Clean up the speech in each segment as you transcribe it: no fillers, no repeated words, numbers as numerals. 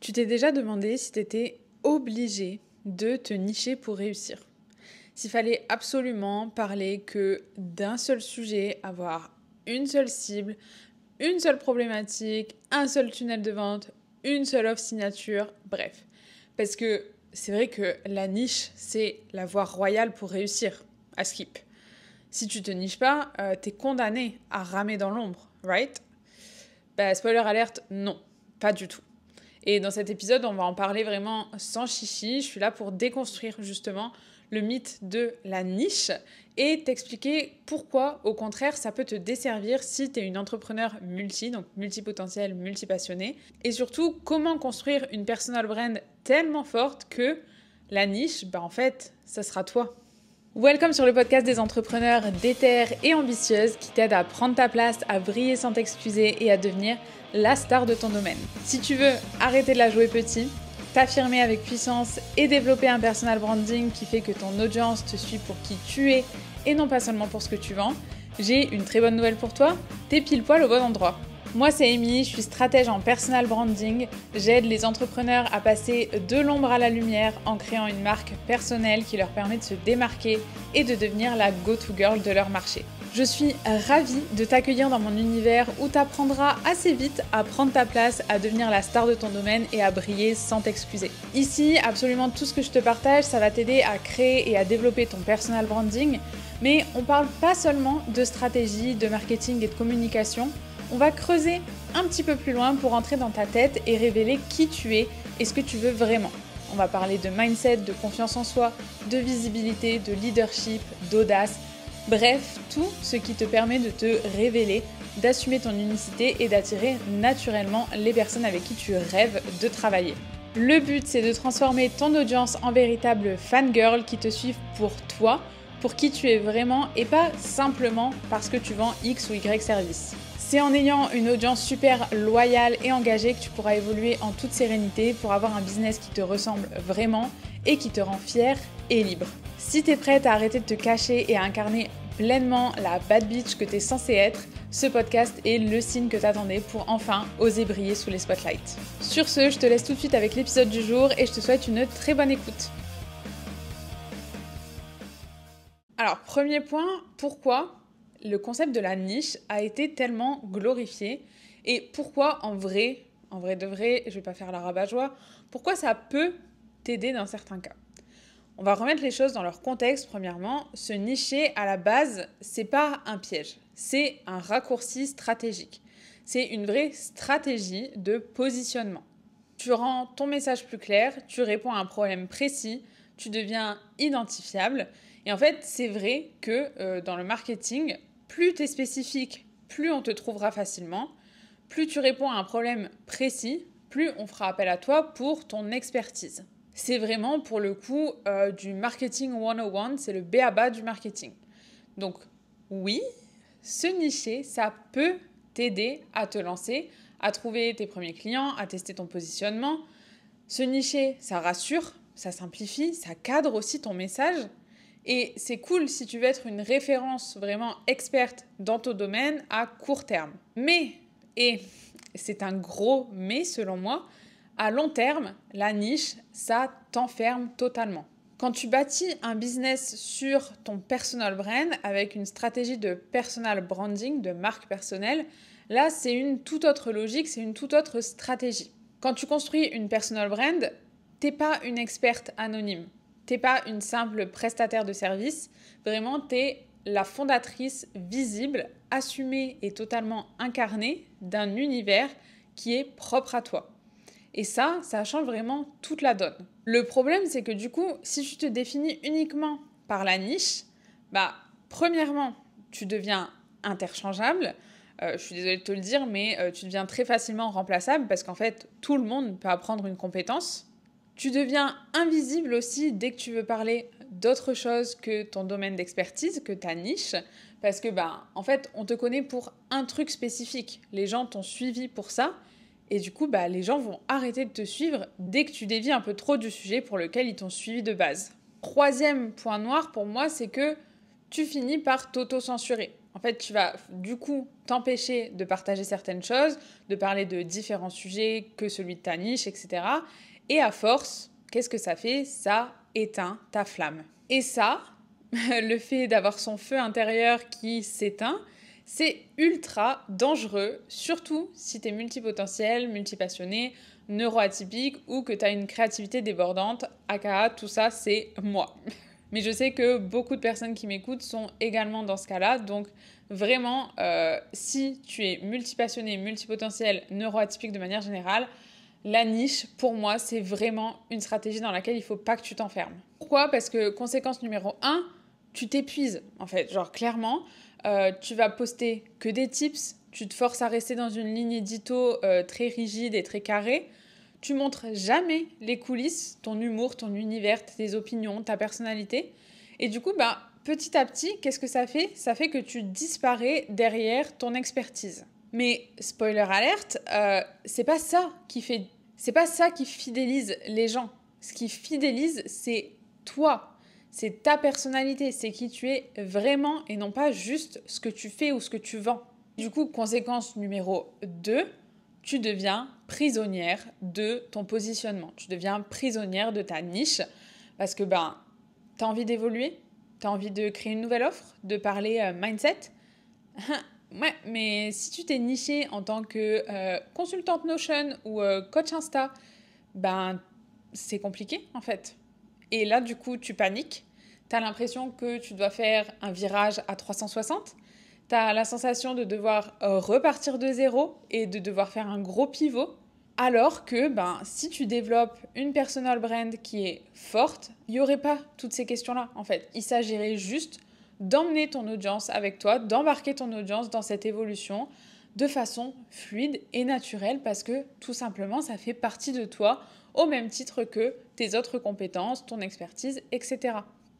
Tu t'es déjà demandé si tu étais obligé de te nicher pour réussir? S'il fallait absolument parler que d'un seul sujet, avoir une seule cible, une seule problématique, un seul tunnel de vente, une seule offre signature, bref. Parce que c'est vrai que la niche, c'est la voie royale pour réussir, à skip. Si tu te niches pas, t'es condamné à ramer dans l'ombre, right? Bah, spoiler alerte, non, pas du tout. Et dans cet épisode, on va en parler vraiment sans chichi. Je suis là pour déconstruire justement le mythe de la niche et t'expliquer pourquoi, au contraire, ça peut te desservir si tu es une entrepreneur donc multipotentielle, multipassionnée. Et surtout, comment construire une personal brand tellement forte que la niche, en fait, ça sera toi. Welcome sur le podcast des entrepreneurs déter et ambitieuses qui t'aident à prendre ta place, à briller sans t'excuser et à devenir la star de ton domaine. Si tu veux arrêter de la jouer petit, t'affirmer avec puissance et développer un personal branding qui fait que ton audience te suit pour qui tu es et non pas seulement pour ce que tu vends, j'ai une très bonne nouvelle pour toi, t'es pile poil au bon endroit. Moi, c'est Amy, je suis stratège en personal branding. J'aide les entrepreneurs à passer de l'ombre à la lumière en créant une marque personnelle qui leur permet de se démarquer et de devenir la go-to girl de leur marché. Je suis ravie de t'accueillir dans mon univers où tu apprendras assez vite à prendre ta place, à devenir la star de ton domaine et à briller sans t'excuser. Ici, absolument tout ce que je te partage, ça va t'aider à créer et à développer ton personal branding, mais on parle pas seulement de stratégie, de marketing et de communication. On va creuser un petit peu plus loin pour entrer dans ta tête et révéler qui tu es et ce que tu veux vraiment. On va parler de mindset, de confiance en soi, de visibilité, de leadership, d'audace. Bref, tout ce qui te permet de te révéler, d'assumer ton unicité et d'attirer naturellement les personnes avec qui tu rêves de travailler. Le but, c'est de transformer ton audience en véritable fangirl qui te suivent pour toi, pour qui tu es vraiment et pas simplement parce que tu vends X ou Y service. C'est en ayant une audience super loyale et engagée que tu pourras évoluer en toute sérénité pour avoir un business qui te ressemble vraiment et qui te rend fier et libre. Si tu es prête à arrêter de te cacher et à incarner pleinement la bad bitch que tu es censée être, ce podcast est le signe que t'attendais pour enfin oser briller sous les spotlights. Sur ce, je te laisse tout de suite avec l'épisode du jour et je te souhaite une très bonne écoute. Alors, premier point, pourquoi le concept de la niche a été tellement glorifié et pourquoi en vrai de vrai, je vais pas faire la rabat-joie, pourquoi ça peut t'aider dans certains cas. On va remettre les choses dans leur contexte. Premièrement, se nicher à la base, c'est pas un piège, c'est un raccourci stratégique. C'est une vraie stratégie de positionnement. Tu rends ton message plus clair, tu réponds à un problème précis, tu deviens identifiable. Et en fait, c'est vrai que dans le marketing, plus tu es spécifique, plus on te trouvera facilement. Plus tu réponds à un problème précis, plus on fera appel à toi pour ton expertise. C'est vraiment pour le coup du marketing 101, c'est le b.a.-ba du marketing. Donc oui, se nicher, ça peut t'aider à te lancer, à trouver tes premiers clients, à tester ton positionnement. Se nicher, ça rassure, ça simplifie, ça cadre aussi ton message. Et c'est cool si tu veux être une référence vraiment experte dans ton domaine à court terme. Mais, et c'est un gros mais selon moi, à long terme, la niche, ça t'enferme totalement. Quand tu bâtis un business sur ton personal brand avec une stratégie de personal branding, de marque personnelle, là, c'est une toute autre logique, c'est une toute autre stratégie. Quand tu construis une personal brand, t'es pas une experte anonyme. T'es pas une simple prestataire de service. Vraiment, t'es la fondatrice visible, assumée et totalement incarnée d'un univers qui est propre à toi. Et ça change vraiment toute la donne. Le problème, c'est que du coup, si tu te définis uniquement par la niche, premièrement, tu deviens interchangeable. Je suis désolée de te le dire, mais tu deviens très facilement remplaçable parce qu'en fait, tout le monde peut apprendre une compétence. Tu deviens invisible aussi dès que tu veux parler d'autre chose que ton domaine d'expertise, que ta niche, parce que en fait, on te connaît pour un truc spécifique. Les gens t'ont suivi pour ça. Et du coup, les gens vont arrêter de te suivre dès que tu dévies un peu trop du sujet pour lequel ils t'ont suivi de base. Troisième point noir pour moi, c'est que tu finis par t'auto-censurer. En fait, tu vas du coup t'empêcher de partager certaines choses, de parler de différents sujets que celui de ta niche, etc. Et à force, qu'est-ce que ça fait? Ça éteint ta flamme. Et ça, le fait d'avoir son feu intérieur qui s'éteint, c'est ultra dangereux, surtout si tu es multipotentiel, multipassionné, neuroatypique ou que tu as une créativité débordante, aka tout ça, c'est moi. Mais je sais que beaucoup de personnes qui m'écoutent sont également dans ce cas-là, donc vraiment, si tu es multipassionné, multipotentiel, neuroatypique de manière générale, la niche, pour moi, c'est vraiment une stratégie dans laquelle il ne faut pas que tu t'enfermes. Pourquoi? Parce que conséquence numéro 1, tu t'épuises, en fait. Genre, clairement, tu vas poster que des tips, tu te forces à rester dans une ligne édito très rigide et très carrée. Tu montres jamais les coulisses, ton humour, ton univers, tes opinions, ta personnalité. Et du coup, petit à petit, qu'est-ce que ça fait? Ça fait que tu disparais derrière ton expertise. Mais spoiler alerte, c'est pas ça qui fidélise les gens. Ce qui fidélise, c'est toi. C'est ta personnalité, c'est qui tu es vraiment et non pas juste ce que tu fais ou ce que tu vends. Du coup, conséquence numéro 2, tu deviens prisonnière de ton positionnement. Tu deviens prisonnière de ta niche parce que tu as envie d'évoluer, tu as envie de créer une nouvelle offre, de parler mindset. Ouais, mais si tu t'es nichée en tant que consultante Notion ou coach Insta, c'est compliqué en fait. Et là, du coup, tu paniques. Tu as l'impression que tu dois faire un virage à 360. Tu as la sensation de devoir repartir de zéro et de devoir faire un gros pivot. Alors que si tu développes une personal brand qui est forte, il n'y aurait pas toutes ces questions-là en fait. Il s'agirait juste d'emmener ton audience avec toi, d'embarquer ton audience dans cette évolution de façon fluide et naturelle parce que tout simplement ça fait partie de toi au même titre que tes autres compétences, ton expertise, etc.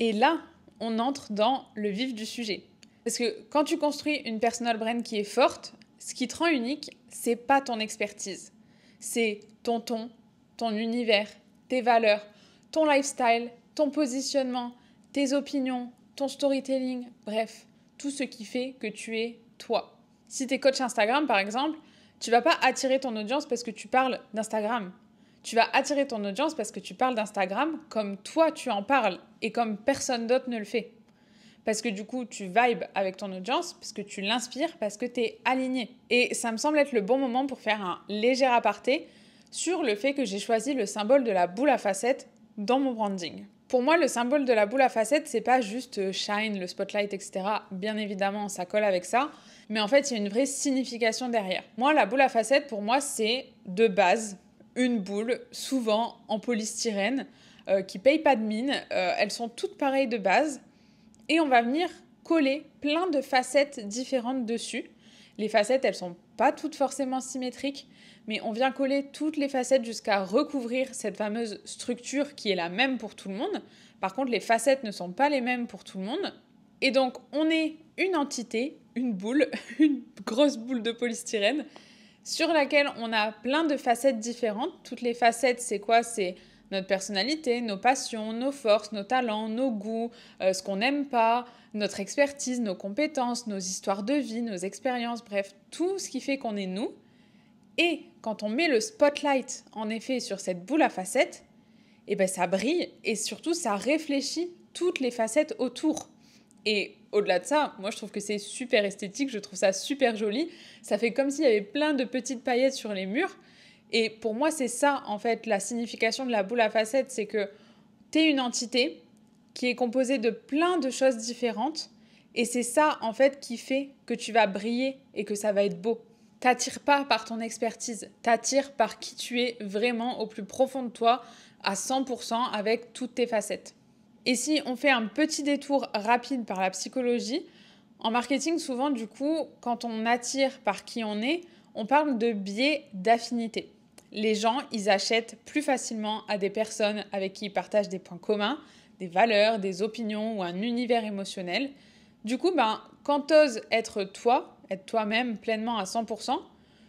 Et là, on entre dans le vif du sujet. Parce que quand tu construis une personal brand qui est forte, ce qui te rend unique, c'est pas ton expertise. C'est ton ton, ton univers, tes valeurs, ton lifestyle, ton positionnement, tes opinions, ton storytelling, bref, tout ce qui fait que tu es toi. Si tu es coach Instagram, par exemple, tu vas pas attirer ton audience parce que tu parles d'Instagram. Tu vas attirer ton audience parce que tu parles d'Instagram comme toi tu en parles et comme personne d'autre ne le fait. Parce que du coup, tu vibes avec ton audience, parce que tu l'inspires, parce que tu es aligné. Et ça me semble être le bon moment pour faire un léger aparté sur le fait que j'ai choisi le symbole de la boule à facettes dans mon branding. Pour moi, le symbole de la boule à facettes, c'est pas juste shine, le spotlight, etc. Bien évidemment, ça colle avec ça. Mais en fait, il y a une vraie signification derrière. Moi, la boule à facettes, pour moi, c'est de base une boule, souvent en polystyrène, qui paye pas de mine. Elles sont toutes pareilles de base. Et on va venir coller plein de facettes différentes dessus. Les facettes, elles sont pas toutes forcément symétriques, mais on vient coller toutes les facettes jusqu'à recouvrir cette fameuse structure qui est la même pour tout le monde. Par contre, les facettes ne sont pas les mêmes pour tout le monde. Et donc, on est une entité, une boule, une grosse boule de polystyrène, sur laquelle on a plein de facettes différentes. Toutes les facettes, c'est quoi? C'est notre personnalité, nos passions, nos forces, nos talents, nos goûts, ce qu'on n'aime pas, notre expertise, nos compétences, nos histoires de vie, nos expériences, bref, tout ce qui fait qu'on est nous. Et quand on met le spotlight, en effet, sur cette boule à facettes, ça brille et surtout, ça réfléchit toutes les facettes autour. Et au-delà de ça, moi, je trouve que c'est super esthétique, je trouve ça super joli. Ça fait comme s'il y avait plein de petites paillettes sur les murs. Et pour moi, c'est ça, en fait, la signification de la boule à facettes, c'est que tu es une entité qui est composée de plein de choses différentes. Et c'est ça, en fait, qui fait que tu vas briller et que ça va être beau. T'attires pas par ton expertise, t'attires par qui tu es vraiment au plus profond de toi, à 100% avec toutes tes facettes. Et si on fait un petit détour rapide par la psychologie, en marketing, souvent, du coup, quand on attire par qui on parle de biais d'affinité. Les gens, ils achètent plus facilement à des personnes avec qui ils partagent des points communs, des valeurs, des opinions ou un univers émotionnel. Du coup, quand tu oses être toi, être toi-même pleinement à 100%,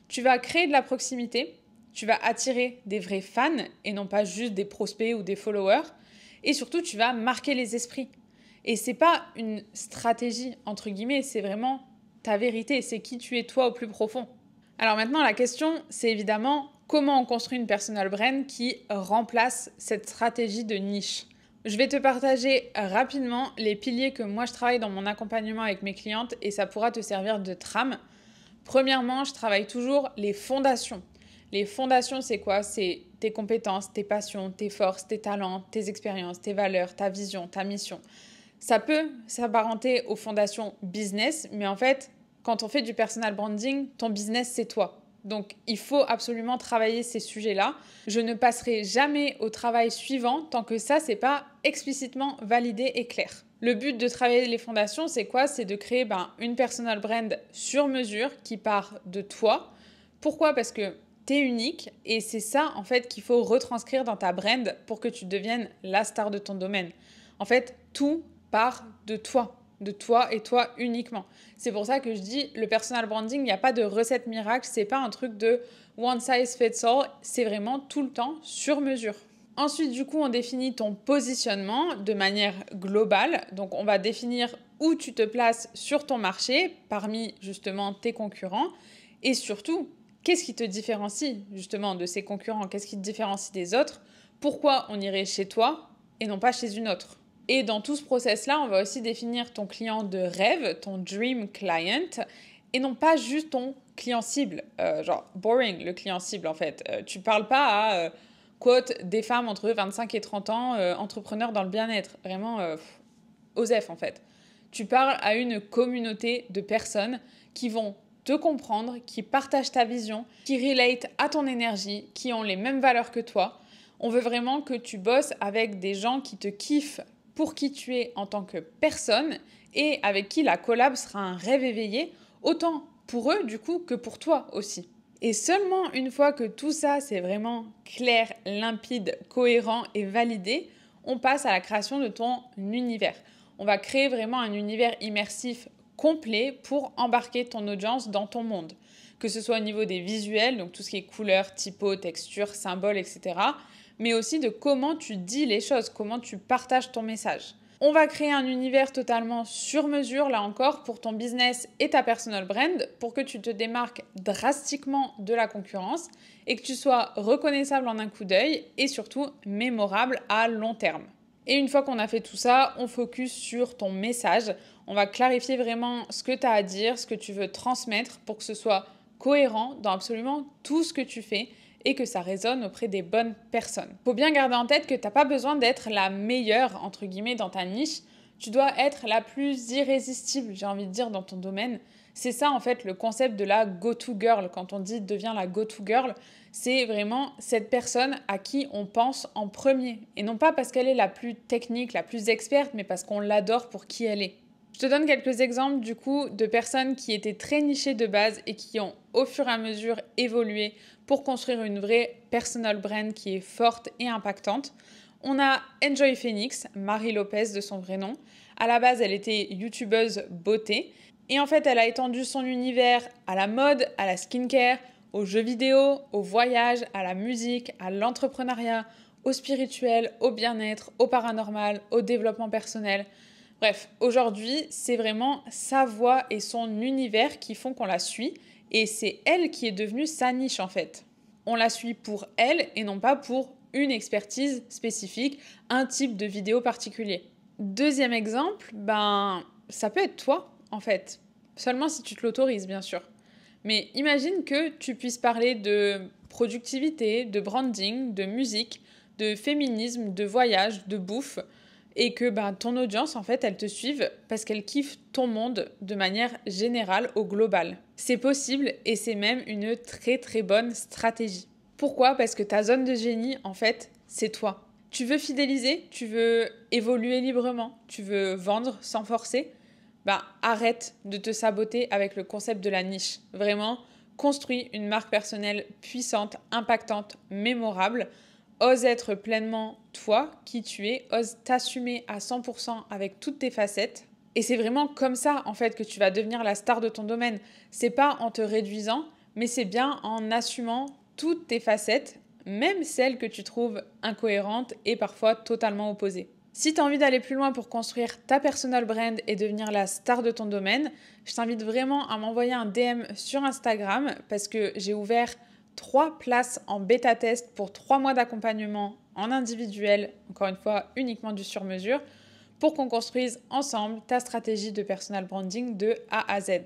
tu vas créer de la proximité, tu vas attirer des vrais fans et non pas juste des prospects ou des followers. Et surtout, tu vas marquer les esprits. Et c'est pas une stratégie, entre guillemets, c'est vraiment ta vérité, c'est qui tu es toi au plus profond. Alors maintenant, la question, c'est évidemment comment on construit une personal brand qui remplace cette stratégie de niche. Je vais te partager rapidement les piliers que moi je travaille dans mon accompagnement avec mes clientes et ça pourra te servir de trame. Premièrement, je travaille toujours les fondations. Les fondations, c'est quoi? C'est tes compétences, tes passions, tes forces, tes talents, tes expériences, tes valeurs, ta vision, ta mission. Ça peut s'apparenter aux fondations business, mais en fait, quand on fait du personal branding, ton business, c'est toi. Donc, il faut absolument travailler ces sujets-là. Je ne passerai jamais au travail suivant tant que ça, c'est pas explicitement validé et clair. Le but de travailler les fondations, c'est quoi? C'est de créer une personal brand sur mesure qui part de toi. Pourquoi? Parce que tu es unique et c'est ça, en fait, qu'il faut retranscrire dans ta brand pour que tu deviennes la star de ton domaine. En fait, tout part de toi et toi uniquement. C'est pour ça que je dis, le personal branding, il n'y a pas de recette miracle, c'est pas un truc de one size fits all, c'est vraiment tout le temps sur mesure. Ensuite, du coup, on définit ton positionnement de manière globale. Donc, on va définir où tu te places sur ton marché parmi justement tes concurrents et surtout, qu'est-ce qui te différencie justement de ces concurrents? Qu'est-ce qui te différencie des autres? Pourquoi on irait chez toi et non pas chez une autre? Et dans tout ce process-là, on va aussi définir ton client de rêve, ton dream client, et non pas juste ton client cible. Genre, boring, le client cible, en fait. Tu parles pas à, quote, des femmes entre 25 et 30 ans, entrepreneurs dans le bien-être. Vraiment, OSEF, en fait. Tu parles à une communauté de personnes qui vont te comprendre, qui partagent ta vision, qui relate à ton énergie, qui ont les mêmes valeurs que toi. On veut vraiment que tu bosses avec des gens qui te kiffent pour qui tu es en tant que personne et avec qui la collab sera un rêve éveillé, autant pour eux du coup que pour toi aussi. Et seulement une fois que tout ça c'est vraiment clair, limpide, cohérent et validé, on passe à la création de ton univers. On va créer vraiment un univers immersif complet pour embarquer ton audience dans ton monde. Que ce soit au niveau des visuels, donc tout ce qui est couleurs, typos, textures, symboles, etc., mais aussi de comment tu dis les choses, comment tu partages ton message. On va créer un univers totalement sur mesure, là encore, pour ton business et ta personal brand, pour que tu te démarques drastiquement de la concurrence et que tu sois reconnaissable en un coup d'œil et surtout mémorable à long terme. Et une fois qu'on a fait tout ça, on focus sur ton message. On va clarifier vraiment ce que tu as à dire, ce que tu veux transmettre pour que ce soit cohérent dans absolument tout ce que tu fais et que ça résonne auprès des bonnes personnes. Faut bien garder en tête que tu n'as pas besoin d'être la meilleure, entre guillemets, dans ta niche. Tu dois être la plus irrésistible, j'ai envie de dire, dans ton domaine. C'est ça, en fait, le concept de la go-to girl. Quand on dit « deviens la go-to girl », c'est vraiment cette personne à qui on pense en premier. Et non pas parce qu'elle est la plus technique, la plus experte, mais parce qu'on l'adore pour qui elle est. Je te donne quelques exemples du coup de personnes qui étaient très nichées de base et qui ont au fur et à mesure évolué pour construire une vraie personal brand qui est forte et impactante. On a Enjoy Phoenix, Marie Lopez de son vrai nom. À la base, elle était youtubeuse beauté. Et en fait, elle a étendu son univers à la mode, à la skincare, aux jeux vidéo, au voyage, à la musique, à l'entrepreneuriat, au spirituel, au bien-être, au paranormal, au développement personnel. Bref, aujourd'hui, c'est vraiment sa voix et son univers qui font qu'on la suit et c'est elle qui est devenue sa niche en fait. On la suit pour elle et non pas pour une expertise spécifique, un type de vidéo particulier. Deuxième exemple, ça peut être toi en fait, seulement si tu te l'autorises bien sûr. Mais imagine que tu puisses parler de productivité, de branding, de musique, de féminisme, de voyage, de bouffe, et que ton audience, en fait, elle te suive parce qu'elle kiffe ton monde de manière générale au global. C'est possible et c'est même une très très bonne stratégie. Pourquoi? Parce que ta zone de génie, en fait, c'est toi. Tu veux fidéliser, tu veux évoluer librement, tu veux vendre sans forcer, arrête de te saboter avec le concept de la niche. Vraiment, construis une marque personnelle puissante, impactante, mémorable. Ose être pleinement toi, qui tu es. Ose t'assumer à 100% avec toutes tes facettes. Et c'est vraiment comme ça, en fait, que tu vas devenir la star de ton domaine. C'est pas en te réduisant, mais c'est bien en assumant toutes tes facettes, même celles que tu trouves incohérentes et parfois totalement opposées. Si tu as envie d'aller plus loin pour construire ta personal brand et devenir la star de ton domaine, je t'invite vraiment à m'envoyer un DM sur Instagram parce que j'ai ouvert 3 places en bêta test pour 3 mois d'accompagnement en individuel, encore une fois uniquement du sur-mesure, pour qu'on construise ensemble ta stratégie de personal branding de A à Z.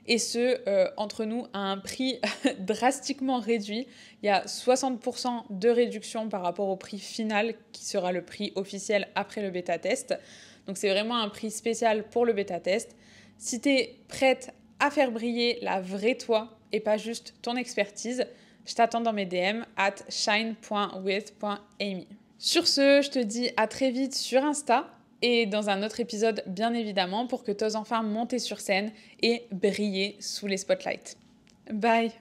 Et ce, entre nous, à un prix drastiquement réduit. Il y a 60% de réduction par rapport au prix final, qui sera le prix officiel après le bêta-test. Donc c'est vraiment un prix spécial pour le bêta-test. Si tu es prête à faire briller la vraie toi et pas juste ton expertise, je t'attends dans mes DM @shine.with.amy. Sur ce, je te dis à très vite sur Insta et dans un autre épisode, bien évidemment, pour que tu oses enfin monter sur scène et briller sous les spotlights. Bye!